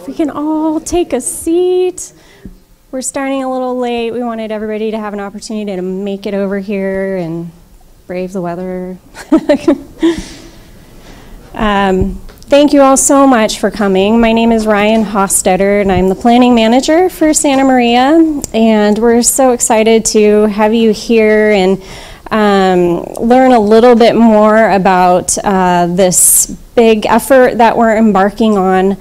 If we can all take a seat. We're starting a little late. We wanted everybody to have an opportunity to make it over here and brave the weather. Thank you all so much for coming. My name is Ryan Hostetter, and I'm the planning manager for Santa Maria. And we're so excited to have you here and learn a little bit more about this big effort that we're embarking on.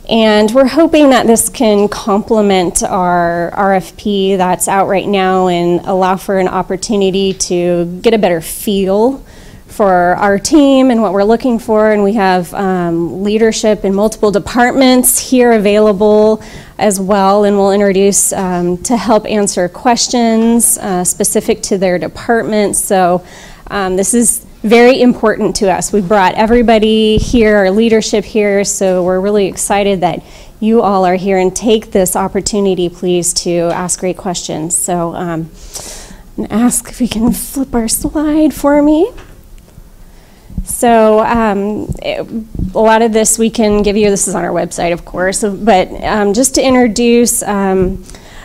And we're hoping that this can complement our RFP that's out right now and allow for an opportunity to get a better feel for our team and what we're looking for. And we have leadership in multiple departments here available as well, and we'll introduce to help answer questions specific to their departments. So this is very important to us. We brought everybody here, our leadership here, so we're really excited that you all are here, and take this opportunity, please, to ask great questions. So I'm gonna ask if we can flip our slide for me. So a lot of this we can give you, this is on our website, of course, but just to introduce,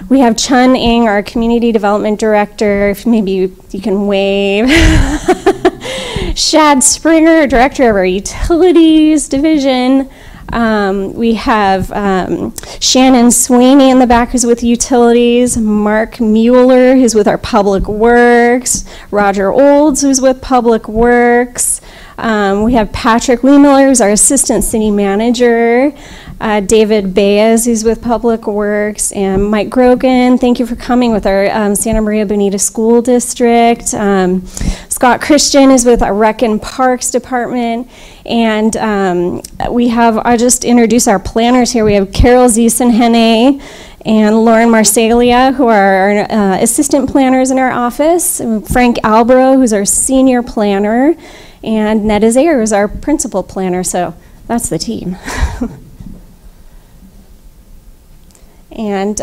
we have Chun Ing, our Community Development Director. If maybe you can wave. Shad Springer, Director of our Utilities Division. We have Shannon Sweeney in the back, who's with Utilities. Mark Mueller, who's with our Public Works. Roger Olds, who's with Public Works. We have Patrick Wiemiller, who's our Assistant City Manager. David Baez, who's with Public Works, and Mike Grogan, thank you for coming, with our Santa Maria Bonita School District. Scott Christian is with our Rec and Parks Department. And we have, I'll just introduce our planners here. We have Carol Ziesenhene and Lauren Marsalia, who are our assistant planners in our office. And Frank Albro, who's our senior planner. And Ned Azair, who's our principal planner. So that's the team. And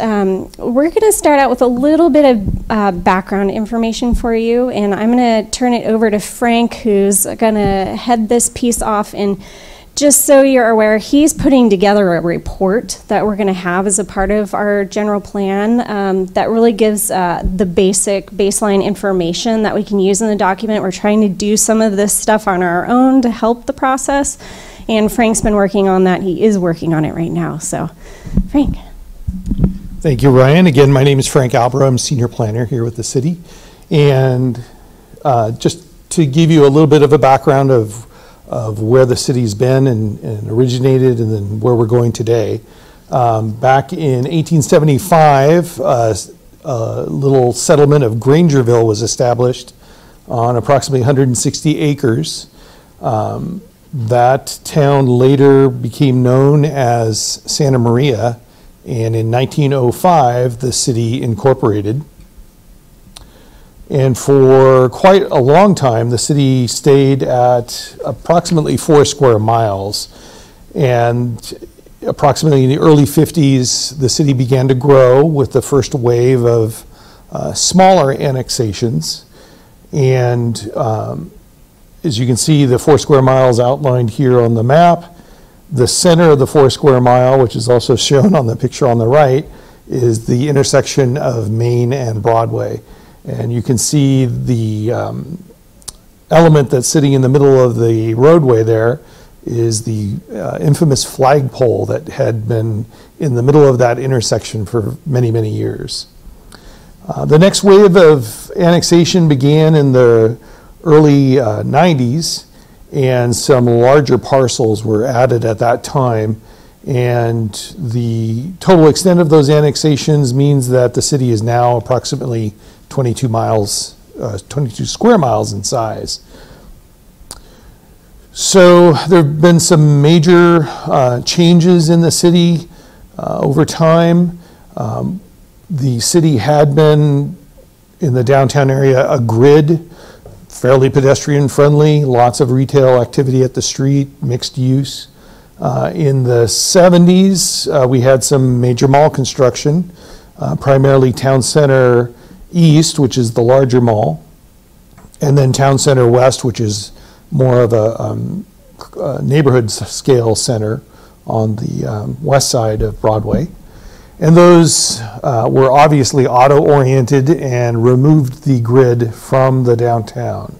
we're going to start out with a little bit of background information for you, and I'm going to turn it over to Frank, who's going to head this piece off. And just so you're aware, he's putting together a report that we're going to have as a part of our general plan that really gives the baseline information that we can use in the document. We're trying to do some of this stuff on our own to help the process, and Frank's been working on that. He is working on it right now. So, Frank. Thank you, Ryan. Again, my name is Frank Albro. I'm senior planner here with the city. And just to give you a little bit of a background of where the city's been and originated, and then where we're going today. Back in 1875, a little settlement of Grangerville was established on approximately 160 acres. That town later became known as Santa Maria. And in 1905, the city incorporated. And for quite a long time, the city stayed at approximately 4 square miles. And approximately in the early 50s, the city began to grow with the first wave of smaller annexations. And as you can see, the 4 square miles outlined here on the map. The center of the 4 square mile, which is also shown on the picture on the right, is the intersection of Main and Broadway. And you can see the element that's sitting in the middle of the roadway there is the infamous flagpole that had been in the middle of that intersection for many, many years. The next wave of annexation began in the early 90s. And some larger parcels were added at that time. And the total extent of those annexations means that the city is now approximately 22 square miles in size. So there have been some major changes in the city over time. The city had been, in the downtown area, a grid, fairly pedestrian friendly, lots of retail activity at the street, mixed use. In the 70s, we had some major mall construction, primarily Town Center East, which is the larger mall, and then Town Center West, which is more of a neighborhood scale center on the west side of Broadway. And those were obviously auto-oriented and removed the grid from the downtown.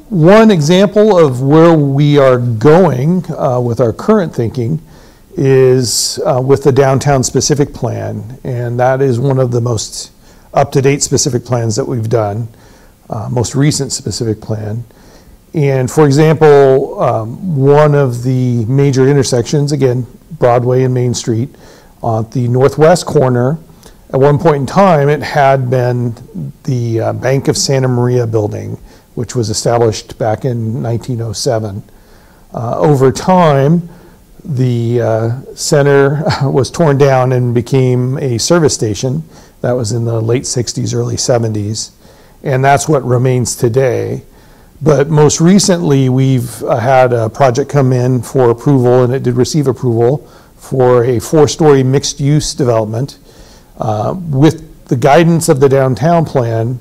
One example of where we are going with our current thinking is with the downtown specific plan, and that is one of the most up-to-date specific plans that we've done, most recent specific plan. And for example, one of the major intersections, again, Broadway and Main Street, on the northwest corner, at one point in time, it had been the Bank of Santa Maria building, which was established back in 1907. Over time, the center was torn down and became a service station. That was in the late 60s, early 70s, and that's what remains today. But most recently, we've had a project come in for approval, and it did receive approval for a 4-story mixed-use development. With the guidance of the downtown plan,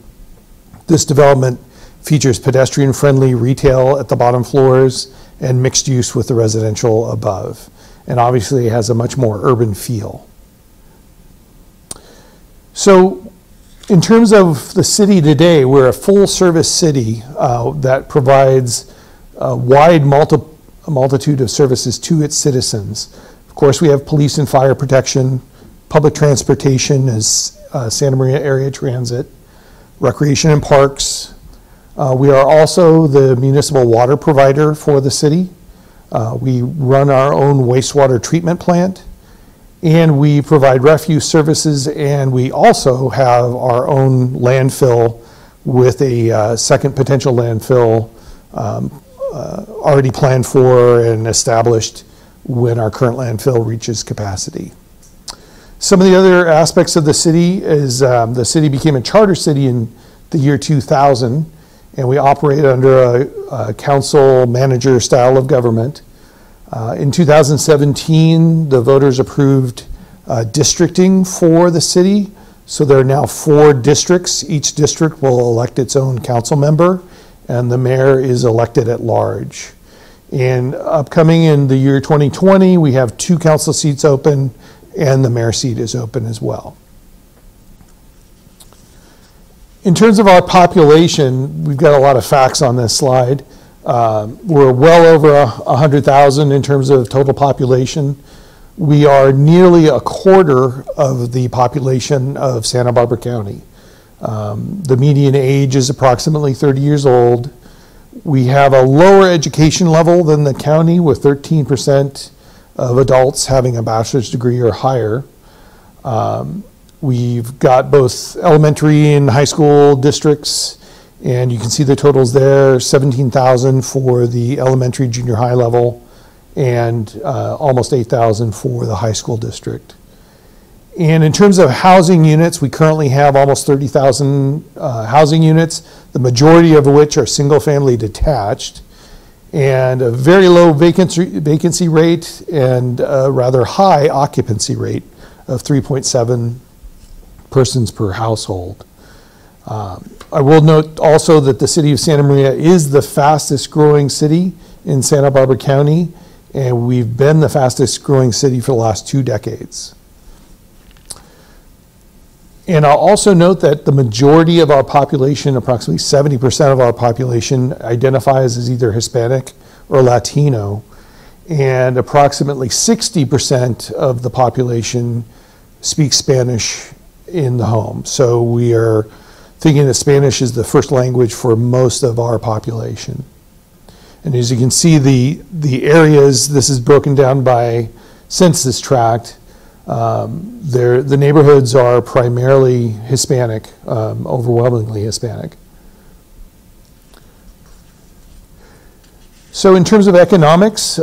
this development features pedestrian-friendly retail at the bottom floors and mixed use with the residential above. And obviously, it has a much more urban feel. So, in terms of the city today, we're a full-service city that provides a wide multitude of services to its citizens. Of course, we have police and fire protection, public transportation as Santa Maria Area Transit, recreation and parks. We are also the municipal water provider for the city. We run our own wastewater treatment plant, and we provide refuse services, and we also have our own landfill with a second potential landfill already planned for and established when our current landfill reaches capacity. Some of the other aspects of the city is the city became a charter city in the year 2000, and we operate under a council manager style of government. In 2017, the voters approved districting for the city. So there are now 4 districts. Each district will elect its own council member, and the mayor is elected at large. And upcoming in the year 2020, we have 2 council seats open, and the mayor seat is open as well. In terms of our population, we've got a lot of facts on this slide. We're well over 100,000 in terms of total population. We are nearly a quarter of the population of Santa Barbara County. The median age is approximately 30 years old. We have a lower education level than the county, with 13% of adults having a bachelor's degree or higher. We've got both elementary and high school districts, and you can see the totals there, 17,000 for the elementary junior high level, and almost 8,000 for the high school district. And in terms of housing units, we currently have almost 30,000 housing units, the majority of which are single-family detached, and a very low vacancy rate and a rather high occupancy rate of 3.7 persons per household. I will note also that the city of Santa Maria is the fastest growing city in Santa Barbara County, and we've been the fastest growing city for the last 2 decades. And I'll also note that the majority of our population, approximately 70% of our population, identifies as either Hispanic or Latino, and approximately 60% of the population speaks Spanish in the home. So we are thinking that Spanish is the first language for most of our population. And as you can see, the areas, this is broken down by census tract. The neighborhoods are primarily Hispanic, overwhelmingly Hispanic. So in terms of economics,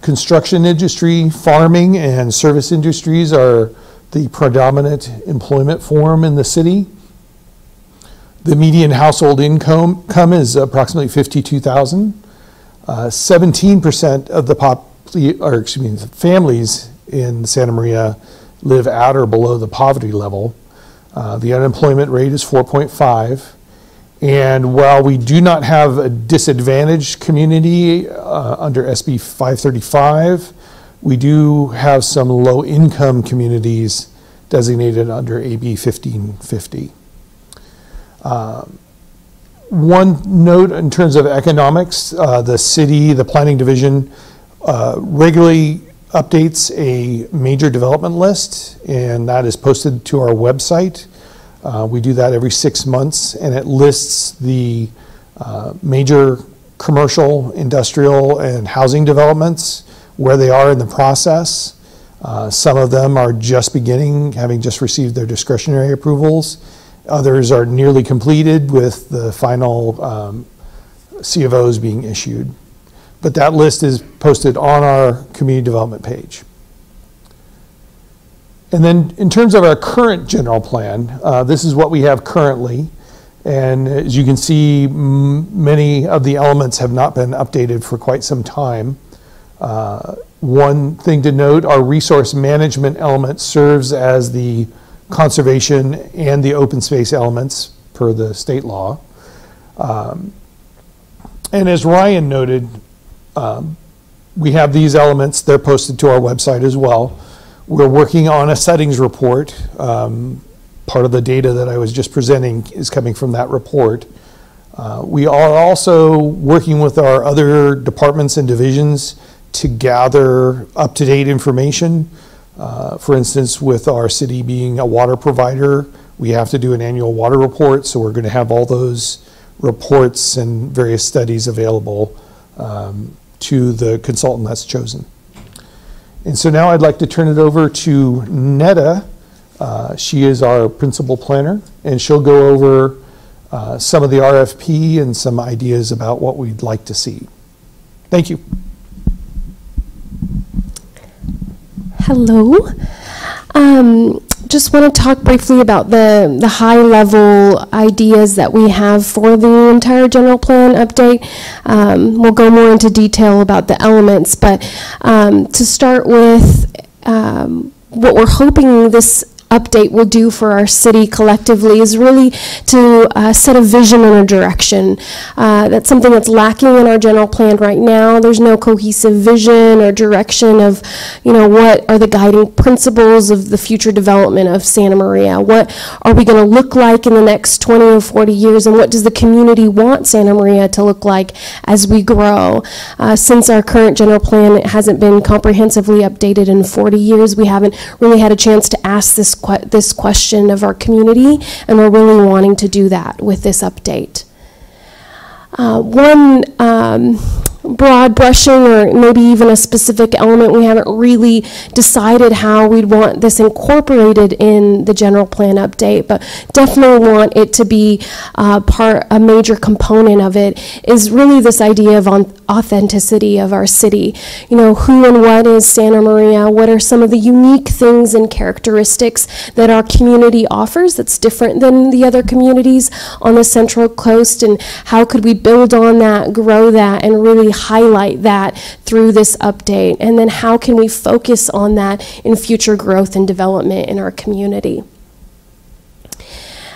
construction industry, farming, and service industries are the predominant employment form in the city. The median household income is approximately $52,000. 17% of the families in Santa Maria live at or below the poverty level. The unemployment rate is 4.5, And while we do not have a disadvantaged community under SB 535, we do have some low-income communities designated under AB 1550. One note in terms of economics, the city, the planning division regularly updates a major development list, and that is posted to our website. We do that every 6 months, and it lists the major commercial, industrial, and housing developments, where they are in the process. Some of them are just beginning, having just received their discretionary approvals. Others are nearly completed with the final CFOs being issued. But that list is posted on our community development page. And then in terms of our current general plan, this is what we have currently. And as you can see, many of the elements have not been updated for quite some time. One thing to note, our resource management element serves as the conservation and the open space elements per the state law. And as Ryan noted, we have these elements, they're posted to our website as well. We're working on a settings report. Part of the data that I was just presenting is coming from that report. We are also working with our other departments and divisions to gather up-to-date information. For instance, with our city being a water provider, we have to do an annual water report, so we're going to have all those reports and various studies available to the consultant that's chosen. And so now I'd like to turn it over to Netta. She is our principal planner, and she'll go over some of the RFP and some ideas about what we'd like to see. Thank you. Hello. Just want to talk briefly about the high-level ideas that we have for the entire general plan update. We'll go more into detail about the elements, but to start with, what we're hoping this update will do for our city collectively is really to set a vision and a direction. That's something that's lacking in our general plan right now. There's no cohesive vision or direction of, what are the guiding principles of the future development of Santa Maria? What are we going to look like in the next 20 or 40 years, and what does the community want Santa Maria to look like as we grow? Since our current general plan hasn't been comprehensively updated in 40 years, we haven't really had a chance to ask this question of our community, and we're really wanting to do that with this update. One broad brushing, or maybe even a specific element, we haven't really decided how we'd want this incorporated in the general plan update, but definitely want it to be a major component of it, is really this idea of authenticity of our city. Who and what is Santa Maria? What are some of the unique things and characteristics that our community offers that's different than the other communities on the Central Coast, and how could we build on that, grow that, and really highlight that through this update? And then how can we focus on that in future growth and development in our community?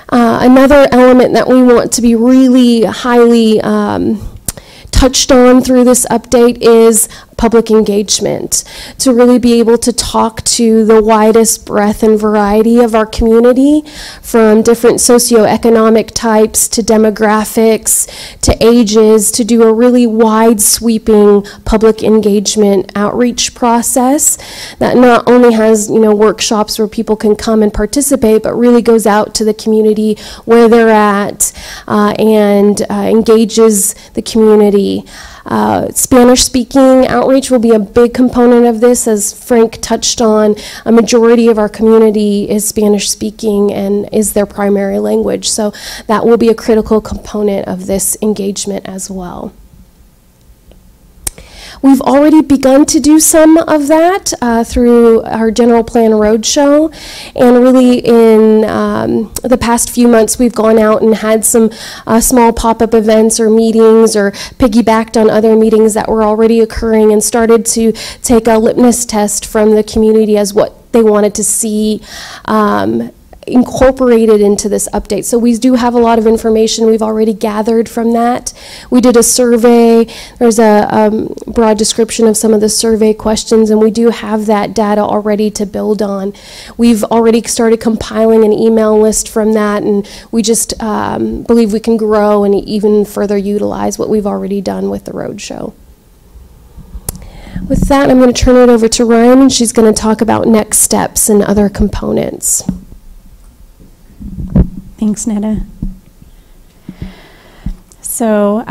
Another element that we want to be really highly touched on through this update is public engagement, to really be able to talk to the widest breadth and variety of our community, from different socioeconomic types to demographics to ages, to do a really wide sweeping public engagement outreach process that not only has workshops where people can come and participate, but really goes out to the community where they're at and engages the community. Spanish-speaking outreach will be a big component of this. As Frank touched on, a majority of our community is Spanish-speaking and is their primary language, so that will be a critical component of this engagement as well. We've already begun to do some of that through our general plan roadshow, and really in the past few months we've gone out and had some small pop-up events or meetings, or piggybacked on other meetings that were already occurring, and started to take a litmus test from the community as what they wanted to see incorporated into this update. So we do have a lot of information we've already gathered from that. We did a survey. There's a broad description of some of the survey questions, and we do have that data already to build on. We've already started compiling an email list from that, and we just believe we can grow and even further utilize what we've already done with the roadshow. With that, I'm going to turn it over to Ryan, and she's going to talk about next steps and other components. Thanks, Netta. So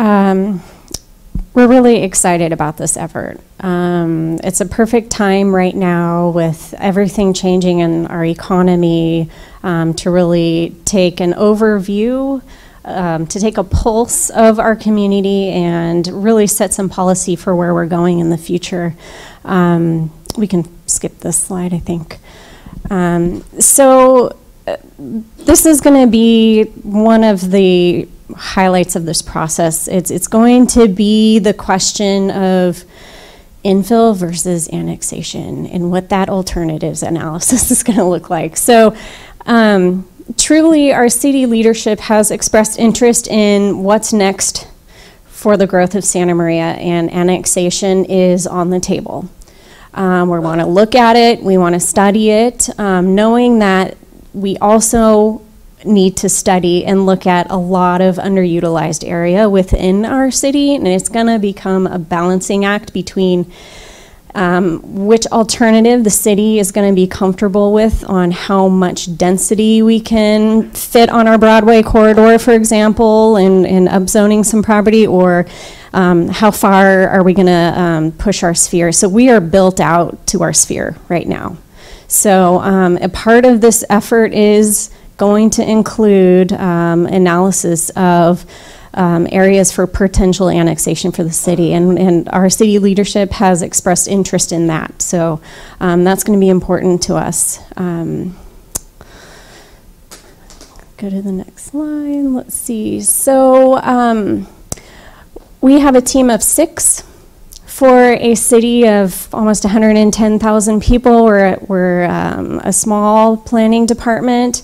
we're really excited about this effort. It's a perfect time right now with everything changing in our economy to really take an overview, to take a pulse of our community and really set some policy for where we're going in the future. We can skip this slide, I think. This is going to be one of the highlights of this process. It's going to be the question of infill versus annexation and what that alternatives analysis is going to look like. So truly our city leadership has expressed interest in what's next for the growth of Santa Maria, and annexation is on the table. We want to look at it, we want to study it, knowing that we also need to study and look at a lot of underutilized area within our city, and it's going to become a balancing act between which alternative the city is going to be comfortable with on how much density we can fit on our Broadway corridor, for example, and upzoning some property, or how far are we going to push our sphere. So we are built out to our sphere right now. So a part of this effort is going to include analysis of areas for potential annexation for the city, and our city leadership has expressed interest in that. So that's going to be important to us. Go to the next slide. Let's see. So we have a team of 6. For a city of almost 110,000 people, we're a small planning department,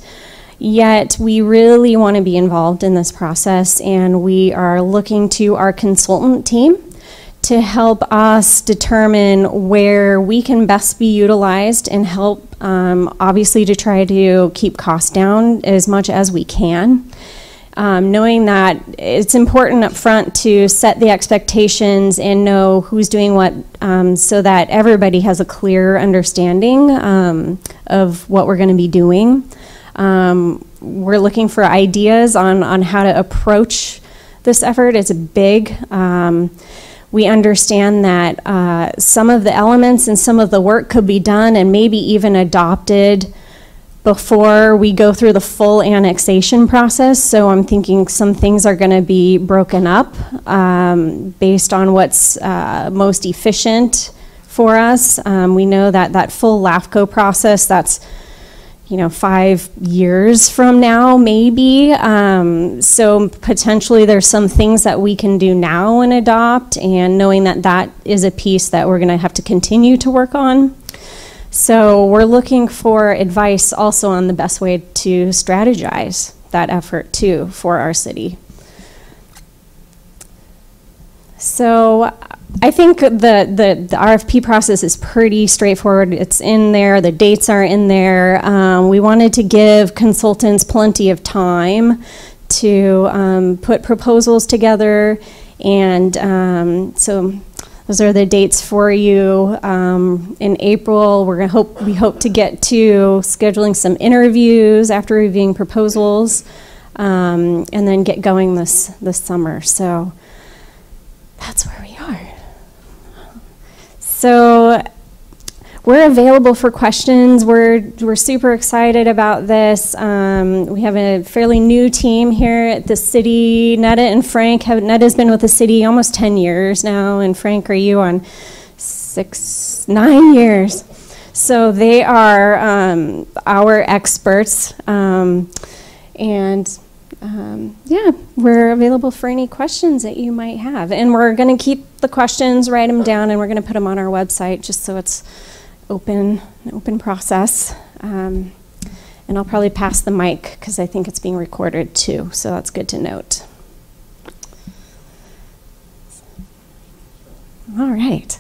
yet we really want to be involved in this process, and we are looking to our consultant team to help us determine where we can best be utilized and help, obviously, to try to keep costs down as much as we can. Knowing that it's important up front to set the expectations and know who's doing what, so that everybody has a clear understanding of what we're going to be doing. We're looking for ideas on how to approach this effort. It's big. We understand that some of the elements and some of the work could be done and maybe even adopted before we go through the full annexation process. So I'm thinking some things are going to be broken up based on what's most efficient for us. We know that that full LAFCO process, that's 5 years from now, maybe. So potentially there's some things that we can do now and adopt, and knowing that that is a piece that we're going to have to continue to work on. So we're looking for advice also on the best way to strategize that effort too for our city. So I think the RFP process is pretty straightforward. It's in there, the dates are in there. We wanted to give consultants plenty of time to put proposals together, and so those are the dates for you. In April, we hope to get to scheduling some interviews after reviewing proposals, and then get going this summer. So that's where we are. So we're available for questions. We're super excited about this. We have a fairly new team here at the city. Netta and Frank Netta's been with the city almost 10 years now, and Frank, are you on 9 years? So they are our experts, yeah, we're available for any questions that you might have. And we're going to keep the questions, write them down, and we're going to put them on our website just so it's an open process. And And I'll probably pass the mic because I think it's being recorded too, so that's good to note. All right.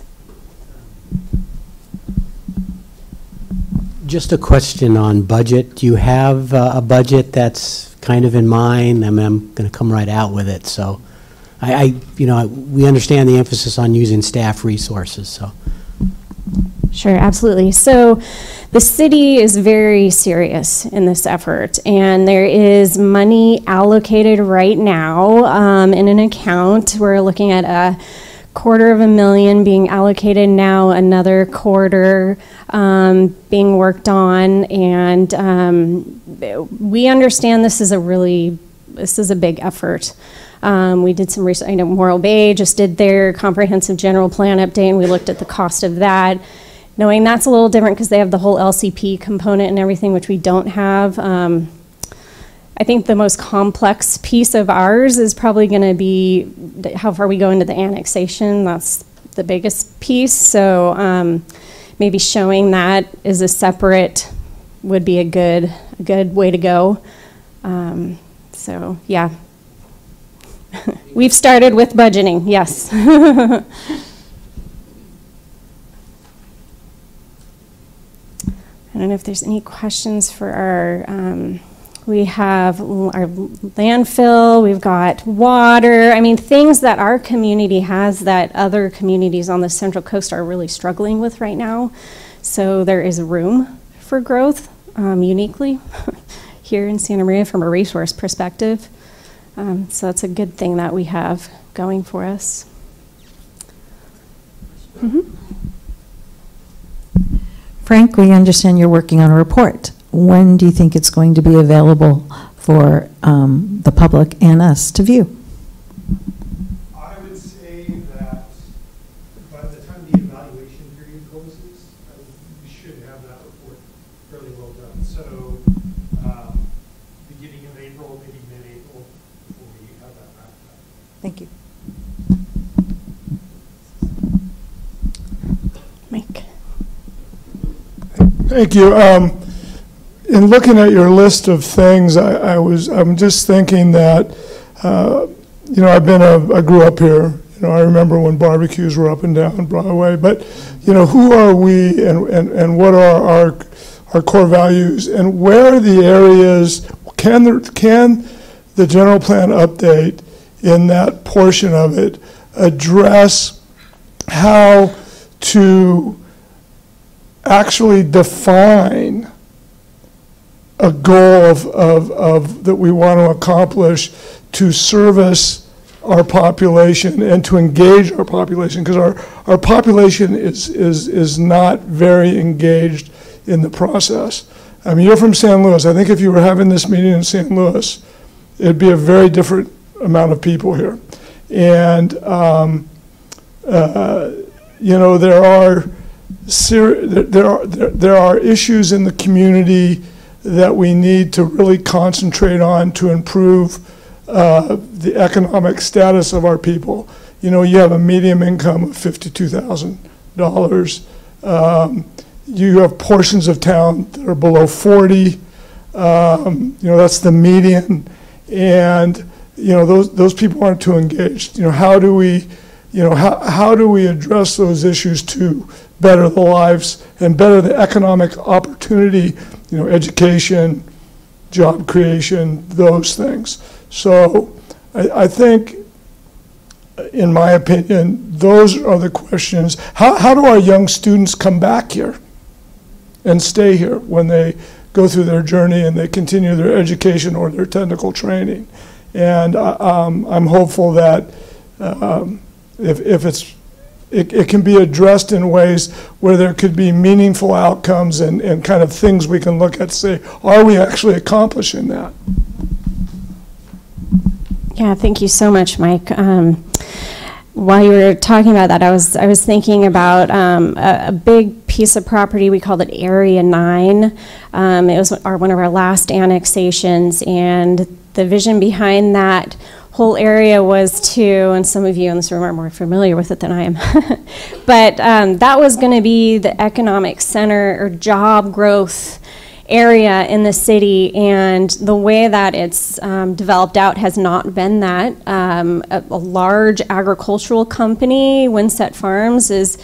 Just a question on budget. Do you have a budget that's kind of in mind? I mean, I'm going to come right out with it. So, we understand the emphasis on using staff resources. So, sure, absolutely. So, the city is very serious in this effort, and there is money allocated right now in an account. We're looking at $250,000 being allocated now, another quarter being worked on, and we understand this is a big effort. We did some research. I know Morro Bay just did their comprehensive general plan update, and we looked at the cost of that, knowing that's a little different because they have the whole LCP component and everything, which we don't have. I think the most complex piece of ours is probably going to be how far we go into the annexation. That's the biggest piece. So maybe showing that as a separate would be a good way to go. So yeah, we've started with budgeting. Yes. I don't know if there's any questions for our. We have our landfill, we've got water. I mean, things that our community has that other communities on the Central Coast are really struggling with right now. So there is room for growth, uniquely, here in Santa Maria from a resource perspective. So that's a good thing that we have going for us. Frank, we understand you're working on a report. When do you think it's going to be available for the public and us to view? I would say that by the time the evaluation period closes, we should have that report fairly well done. So beginning of April, maybe mid-April, before we have that wrapped up. Thank you. Mike. Thank you. In looking at your list of things, I'm just thinking that, I grew up here. I remember when barbecues were up and down Broadway. But, who are we and what are our core values, and where are the areas? Can the general plan update in that portion of it address how to actually define a goal of that we want to accomplish to service our population and to engage our population, because our population is not very engaged in the process. I mean, you're from San Luis. I think if you were having this meeting in San Luis, it'd be a very different amount of people here. And there are issues in the community that we need to really concentrate on to improve the economic status of our people. You have a median income of $52,000. You have portions of town that are below 40. That's the median, and those people aren't too engaged. How do we address those issues to better the lives and better the economic opportunity, education, job creation, those things. So I think, in my opinion, those are the questions. How do our young students come back here and stay here when they go through their journey and they continue their education or their technical training? And I'm hopeful that if it can be addressed in ways where there could be meaningful outcomes and kind of things we can look at to say, are we actually accomplishing that? Yeah, thank you so much, Mike. While you were talking about that, I was thinking about a big piece of property. We called it Area 9. It was one of our last annexations, and the vision behind that whole area was to, and some of you in this room are more familiar with it than I am, but that was going to be the economic center or job growth area in the city, and the way that it's developed out has not been that. A large agricultural company, Windset Farms, is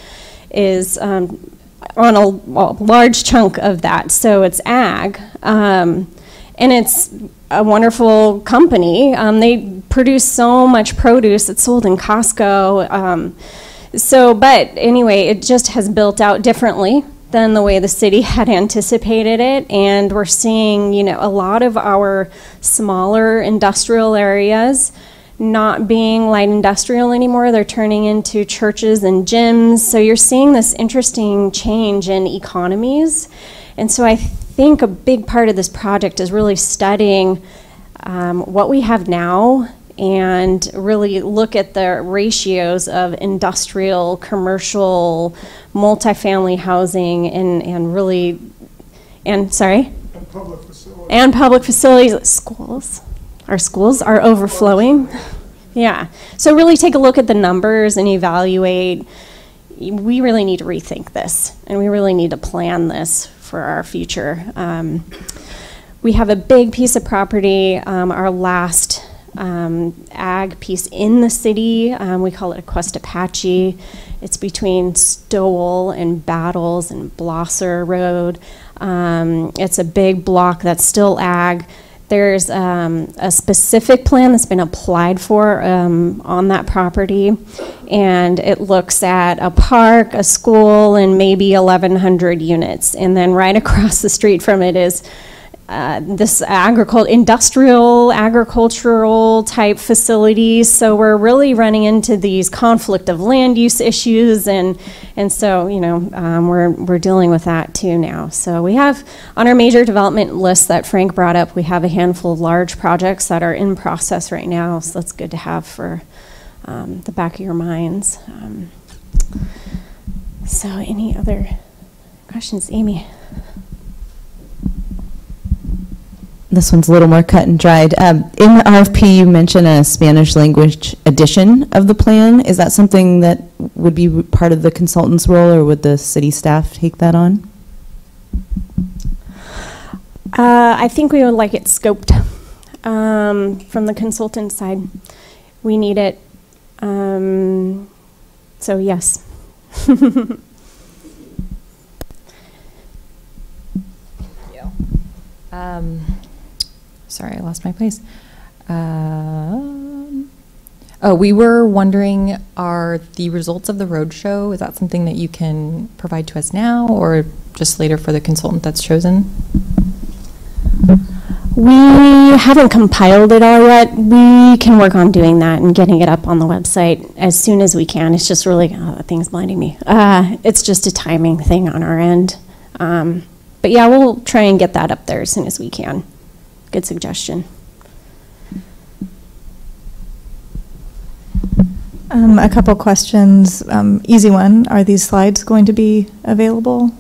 on a large chunk of that, so it's ag. And it's a wonderful company. They produce so much produce that's sold in Costco. But anyway, it just has built out differently than the way the city had anticipated it, and we're seeing, you know, a lot of our smaller industrial areas not being light industrial anymore. They're turning into churches and gyms. So you're seeing this interesting change in economies. And so I think a big part of this project is really studying what we have now and really look at the ratios of industrial, commercial, multifamily housing, and really, and sorry? And public facilities. And public facilities. Schools. Our schools are overflowing. Yeah. So really take a look at the numbers and evaluate. We really need to rethink this, and we really need to plan this for our future. We have a big piece of property, our last ag piece in the city. We call it a Quest Apache. It's between Stowell and Battles and Blosser Road. It's a big block that's still ag. There's a specific plan that's been applied for on that property, and it looks at a park, a school, and maybe 1,100 units. And then right across the street from it is this industrial, agricultural type facilities. So we're really running into these conflict of land use issues, and so, you know, we're dealing with that too now. So we have on our major development list that Frank brought up, we have a handful of large projects that are in process right now. So that's good to have for the back of your minds. So any other questions, Amy? This one's a little more cut and dried. In the RFP, you mentioned a Spanish language edition of the plan. Is that something that would be part of the consultant's role, or would the city staff take that on? I think we would like it scoped from the consultant side. We need it. So yes. Sorry, I lost my place. We were wondering, are the results of the roadshow, is that something that you can provide to us now, or just later for the consultant that's chosen? We haven't compiled it all yet. We can work on doing that and getting it up on the website as soon as we can. It's just really, that thing's blinding me. It's just a timing thing on our end. But yeah, we'll try and get that up there as soon as we can. Good suggestion. A couple questions. Easy one. Are these slides going to be available?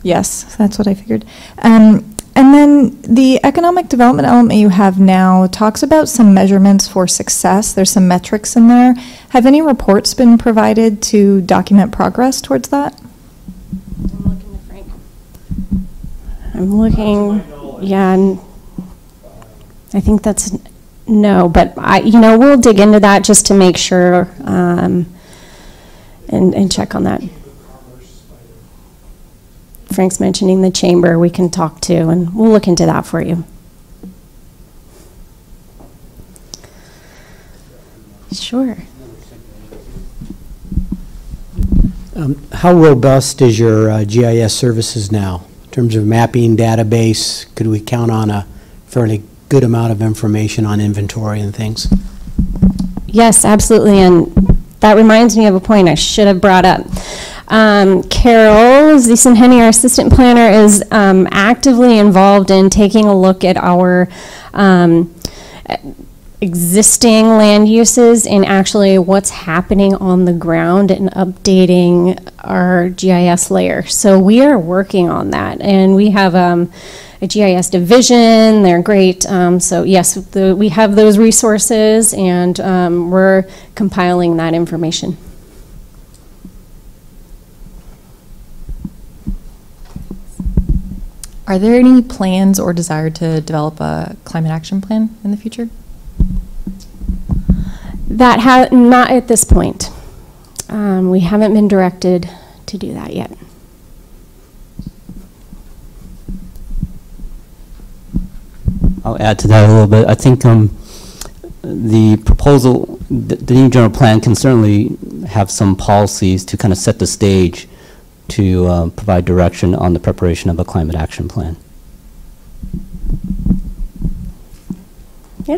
Yes, that's what I figured. And then the economic development element you have now talks about some measurements for success. There's some metrics in there. Have any reports been provided to document progress towards that? I'm looking to Frank. I'm looking, yeah, and I think that's no, but we'll dig into that just to make sure and check on that. Frank's mentioning the chamber we can talk to, and we'll look into that for you. Sure. How robust is your GIS services now in terms of mapping database? Could we count on a fairly good amount of information on inventory and things? Yes, absolutely, and that reminds me of a point I should have brought up. Carol Ziesenhenny, our assistant planner, is actively involved in taking a look at our existing land uses and actually what's happening on the ground and updating our GIS layer. So we are working on that, and we have a GIS division. They're great. So yes, we have those resources, and we're compiling that information. Are there any plans or desire to develop a climate action plan in the future? Not at this point. We haven't been directed to do that yet. I'll add to that a little bit. I think the proposal, the new general plan can certainly have some policies to kind of set the stage to provide direction on the preparation of a climate action plan. Yeah.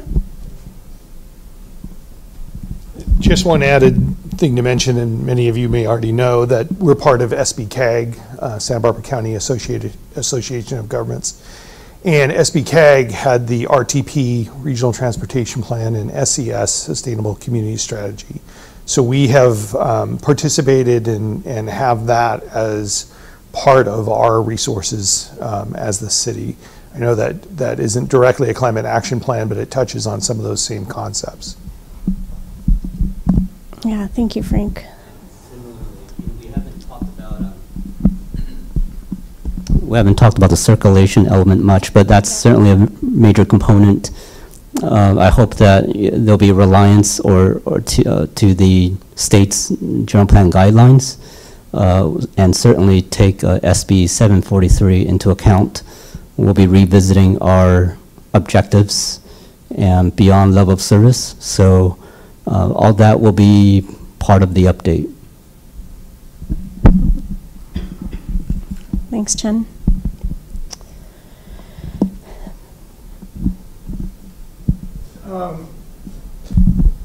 Just one added thing to mention, and many of you may already know, that we're part of SBCAG, Santa Barbara County Association of Governments. And SBCAG had the RTP, Regional Transportation Plan, and SES, Sustainable Community Strategy. So we have participated and have that as part of our resources as the city. I know that that isn't directly a climate action plan, but it touches on some of those same concepts. Yeah, thank you, Frank. We haven't talked about the circulation element much, but that's certainly a major component. I hope that there'll be a reliance to the state's general plan guidelines, and certainly take SB 743 into account. We'll be revisiting our objectives and beyond level of service. So all that will be part of the update. Thanks, Jen.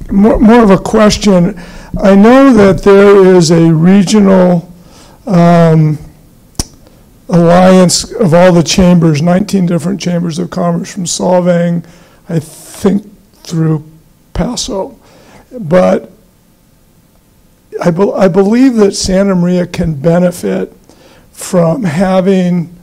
More of a question. I know that there is a regional alliance of all the chambers, 19 different chambers of commerce from Solvang, I think, through Paso. But I believe that Santa Maria can benefit from having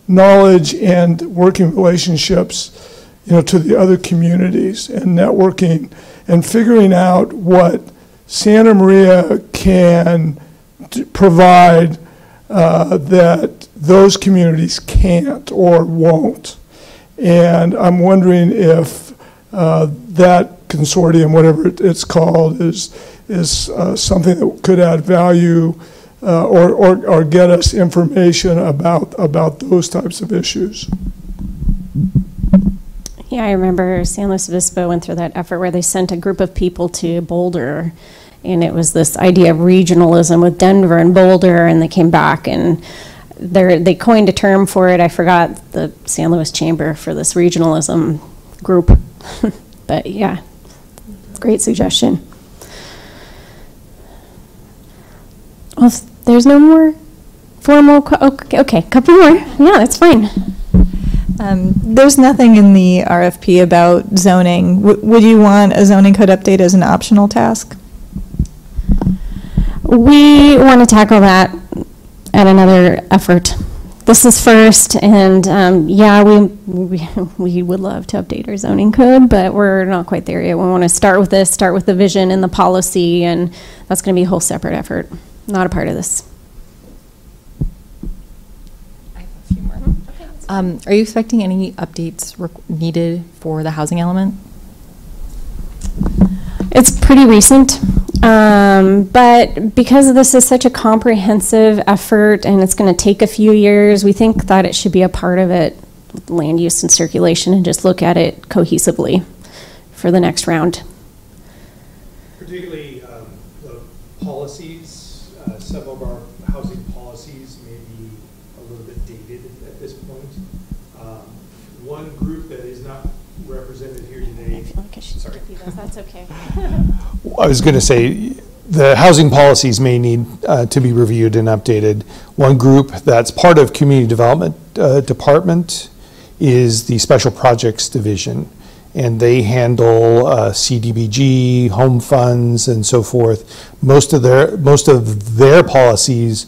knowledge and working relationships, to the other communities, and networking and figuring out what Santa Maria can provide that those communities can't or won't. And I'm wondering if that consortium, whatever it's called, is something that could add value or get us information about those types of issues. Yeah, I remember San Luis Obispo went through that effort where they sent a group of people to Boulder, and it was this idea of regionalism with Denver and Boulder, and they came back and they coined a term for it. I forgot the San Luis Chamber for this regionalism group. But yeah, great suggestion. Well, if there's no more formal, okay, couple more. Yeah, that's fine. There's nothing in the RFP about zoning. Would you want a zoning code update as an optional task? We want to tackle that at another effort. This is first, and yeah, we would love to update our zoning code, but we're not quite there yet. We want to start with this, start with the vision and the policy, and that's going to be a whole separate effort, not a part of this. I have a few more. Are you expecting any updates needed for the housing element? It's pretty recent, but because this is such a comprehensive effort and it's going to take a few years, we think that it should be a part of it, land use and circulation, and just look at it cohesively for the next round. Particularly the policies, some of our housing policies may be a little bit dated at this point. One group that is not represented here today. I feel like I should skip you those. That's okay. I was going to say the housing policies may need to be reviewed and updated. One group that's part of Community Development Department is the Special Projects Division, and they handle CDBG, home funds, and so forth. Most of their policies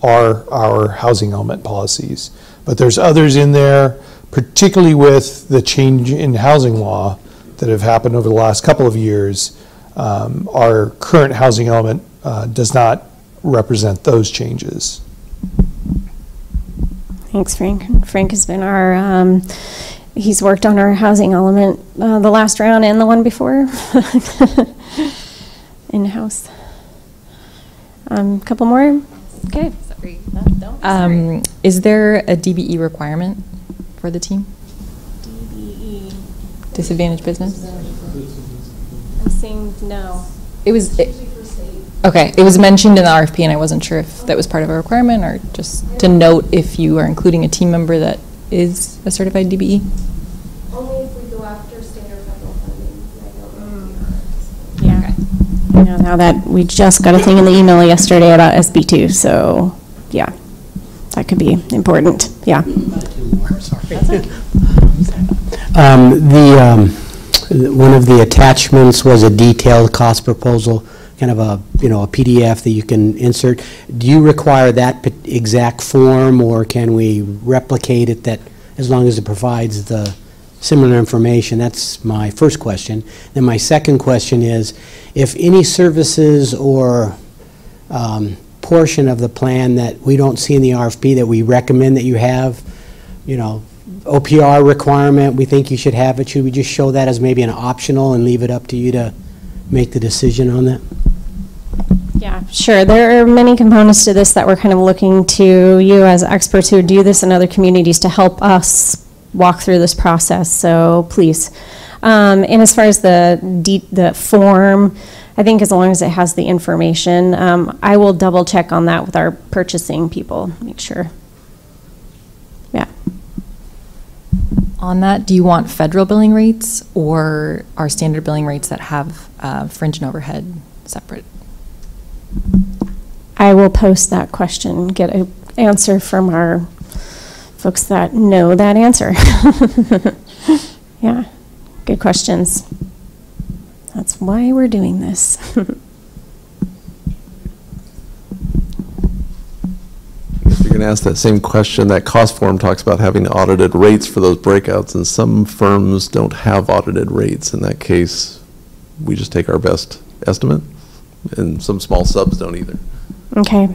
are our housing element policies, but there's others in there, particularly with the change in housing law that have happened over the last couple of years. Our current housing element does not represent those changes. Thanks, Frank. Frank has been our, he's worked on our housing element the last round and the one before in-house. Couple more? Okay. Sorry. Is there a DBE requirement for the team? DBE. Disadvantaged business? I'm saying no. It was, okay, it was mentioned in the RFP and I wasn't sure if that was part of a requirement or just to note if you are including a team member that is a certified DBE. Only if we go after standard federal funding. Yeah. I know now that we just got a thing in the email yesterday about SB2, so yeah, that could be important. Yeah. One of the attachments was a detailed cost proposal, kind of a, a PDF that you can insert. Do you require that exact form, or can we replicate it that as long as it provides the similar information? That's my first question. Then my second question is, if any services or portion of the plan that we don't see in the RFP that we recommend that you have, OPR requirement, we think you should have it, should we just show that as maybe an optional and leave it up to you to make the decision on that? Yeah, sure. There are many components to this that we're kind of looking to you as experts who do this in other communities to help us walk through this process, so please. And as far as the form, I think as long as it has the information, I will double check on that with our purchasing people, make sure. Yeah. On that, do you want federal billing rates or our standard billing rates that have fringe and overhead separate? I will post that question, get an answer from our folks that know that answer. Yeah, good questions. That's why we're doing this. You're going to ask that same question. That cost form talks about having audited rates for those breakouts, and some firms don't have audited rates. In that case, we just take our best estimate, and some small subs don't either. Okay.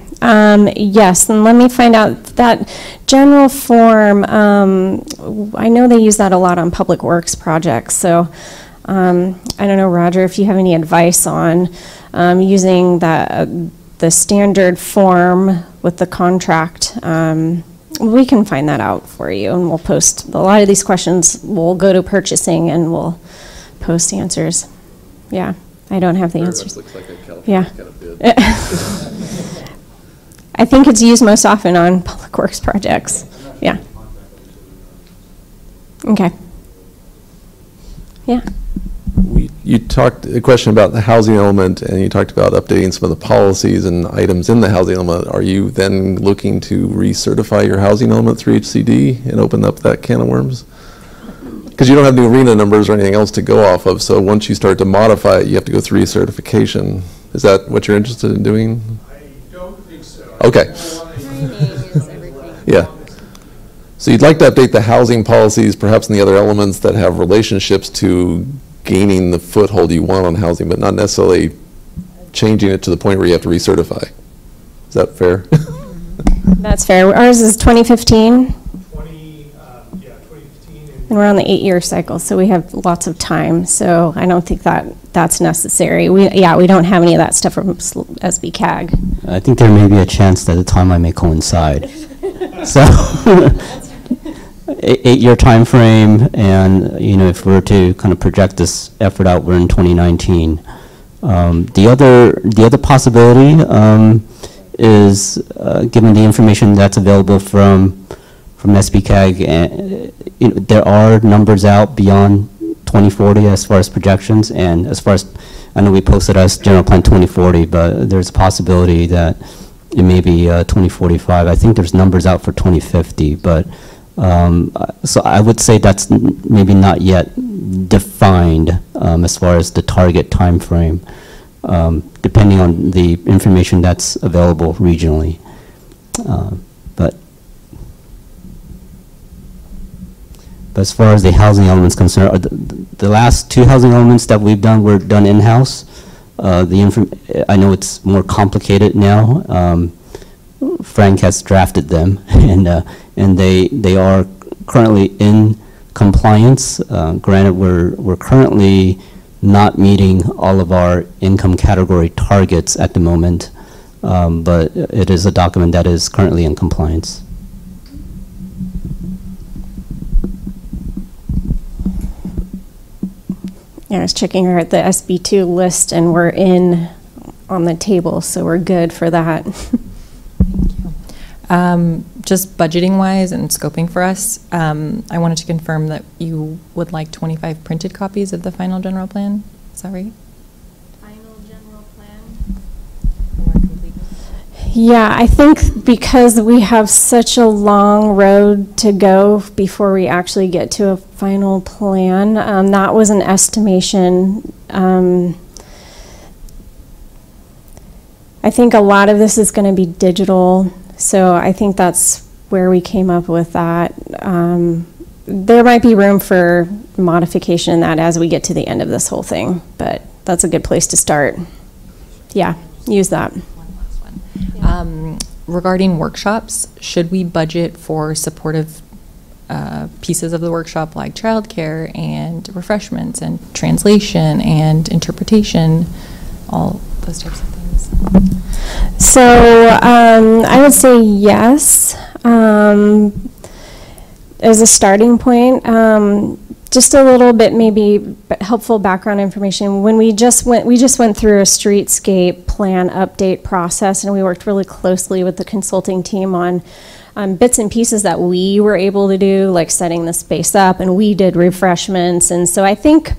Yes, and let me find out that general form. I know they use that a lot on public works projects, so I don't know, Roger, if you have any advice on using the standard form with the contract. We can find that out for you, and we'll post a lot of these questions. We'll go to purchasing and we'll post answers. Yeah, I don't have the answers. Looks like a California kind of bid. I think it's used most often on public works projects. Yeah. Okay. Yeah. You talked a question about the housing element, and you talked about updating some of the policies and items in the housing element. Are you then looking to recertify your housing element through HCD and open up that can of worms? Because you don't have new arena numbers or anything else to go off of, so once you start to modify it, you have to go through recertification. Is that what you're interested in doing? I don't think so. Okay. Yeah. So you'd like to update the housing policies, perhaps in the other elements that have relationships to gaining the foothold you want on housing, but not necessarily changing it to the point where you have to recertify. Is that fair? That's fair. Ours is 2015. 2015. And we're on the 8-year cycle, so we have lots of time. So I don't think that's necessary. We don't have any of that stuff from SB CAG. I think there may be a chance that the timeline may coincide. So, 8-year time frame, and if we're to kind of project this effort out, we're in 2019. The other possibility is, given the information that's available from SBCAG, there are numbers out beyond 2040 as far as projections, and as far as I know, we posted as General Plan 2040, but there's a possibility that it may be 2045. I think there's numbers out for 2050, but so I would say that's maybe not yet defined as far as the target time frame, depending on the information that's available regionally. But as far as the housing elements concerned, the last 2 housing elements that we've done were done in-house. I know it's more complicated now Frank has drafted them, and they are currently in compliance. Granted, we're currently not meeting all of our income category targets at the moment, but it is a document that is currently in compliance. Yeah, I was checking her at the SB2 list, and we're in on the table, so we're good for that. Just budgeting-wise and scoping for us, I wanted to confirm that you would like 25 printed copies of the final general plan. Is that right? Final general plan? Yeah, I think because we have such a long road to go before we actually get to a final plan, that was an estimation. I think a lot of this is going to be digital. So I think that's where we came up with that. There might be room for modification in that as we get to the end of this whole thing, but that's a good place to start. Yeah, use that. One last one. Regarding workshops, should we budget for supportive pieces of the workshop like childcare and refreshments and translation and interpretation, all those types of things? So I would say yes. As a starting point, just a little bit maybe helpful background information. When we just went through a streetscape plan update process, and we worked really closely with the consulting team on bits and pieces that we were able to do, like setting the space up, and we did refreshments. And so I think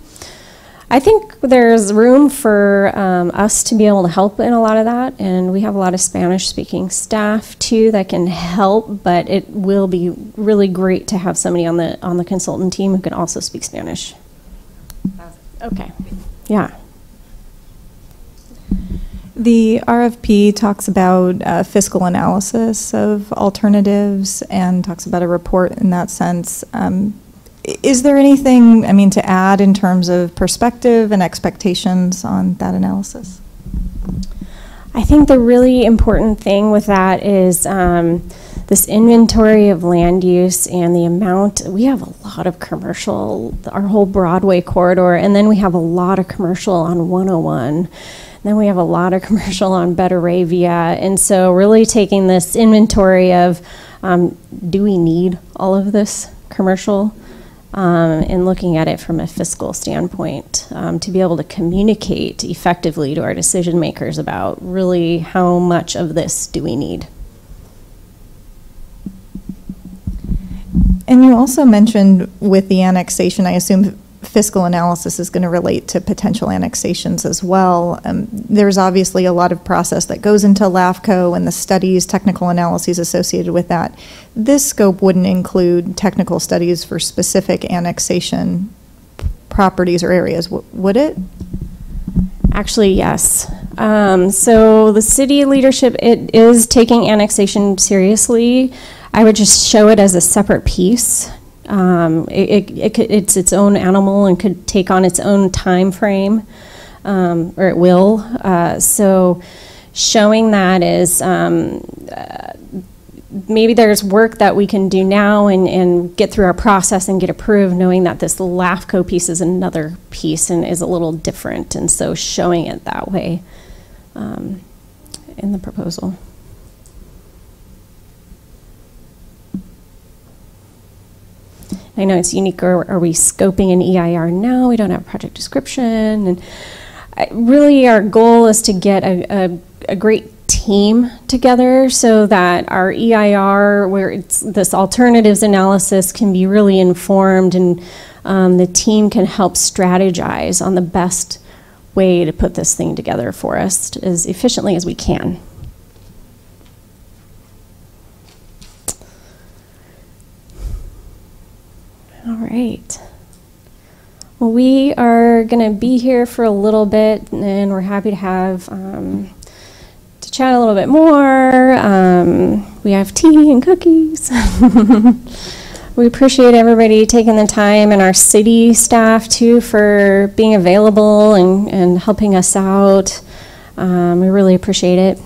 there's room for us to be able to help in a lot of that, and we have a lot of Spanish-speaking staff too that can help. But it will be really great to have somebody on the consultant team who can also speak Spanish. Okay, yeah. The RFP talks about fiscal analysis of alternatives and talks about a report in that sense. Is there anything, I mean, to add in terms of perspective and expectations on that analysis? I think the really important thing with that is this inventory of land use and the amount. We have a lot of commercial, our whole Broadway corridor, and then we have a lot of commercial on 101. And then we have a lot of commercial on Betaravia. And so really taking this inventory of, do we need all of this commercial? And looking at it from a fiscal standpoint, to be able to communicate effectively to our decision makers about really how much of this do we need. And you also mentioned with the annexation, I assume fiscal analysis is going to relate to potential annexations as well. There's obviously a lot of process that goes into LAFCO and the studies, technical analyses associated with that. This scope wouldn't include technical studies for specific annexation properties or areas, would it? Actually, yes. So the city leadership, it is taking annexation seriously. I would just show it as a separate piece. It's its own animal and could take on its own time frame, or it will. So showing that is maybe there's work that we can do now and get through our process and get approved, knowing that this LAFCO piece is another piece and is a little different. And so showing it that way in the proposal. I know it's unique. Are we scoping an EIR now? We don't have a project description. And really our goal is to get a great team together so that our EIR, where it's this alternatives analysis, can be really informed, and the team can help strategize on the best way to put this thing together for us as efficiently as we can. All right. Well, we are going to be here for a little bit, and we're happy to have to chat a little bit more. We have tea and cookies. We appreciate everybody taking the time, and our city staff too for being available and helping us out. We really appreciate it.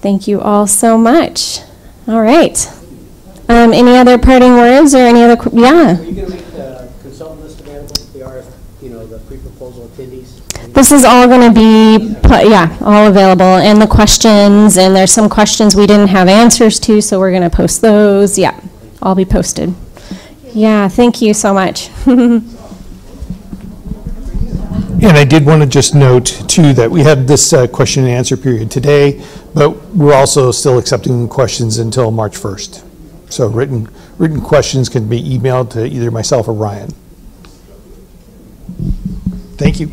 Thank you all so much. All right. Any other parting words or any other, yeah? Are you going to make the consultant list available, the RF, the pre-proposal attendees? This is all going to be, yeah, all available, and the questions, and there's some questions we didn't have answers to, so we're going to post those. Yeah, all be posted. Yeah, thank you so much. And I did want to just note, too, that we had this question and answer period today, but we're also still accepting questions until March 1st. So written questions can be emailed to either myself or Ryan. Thank you.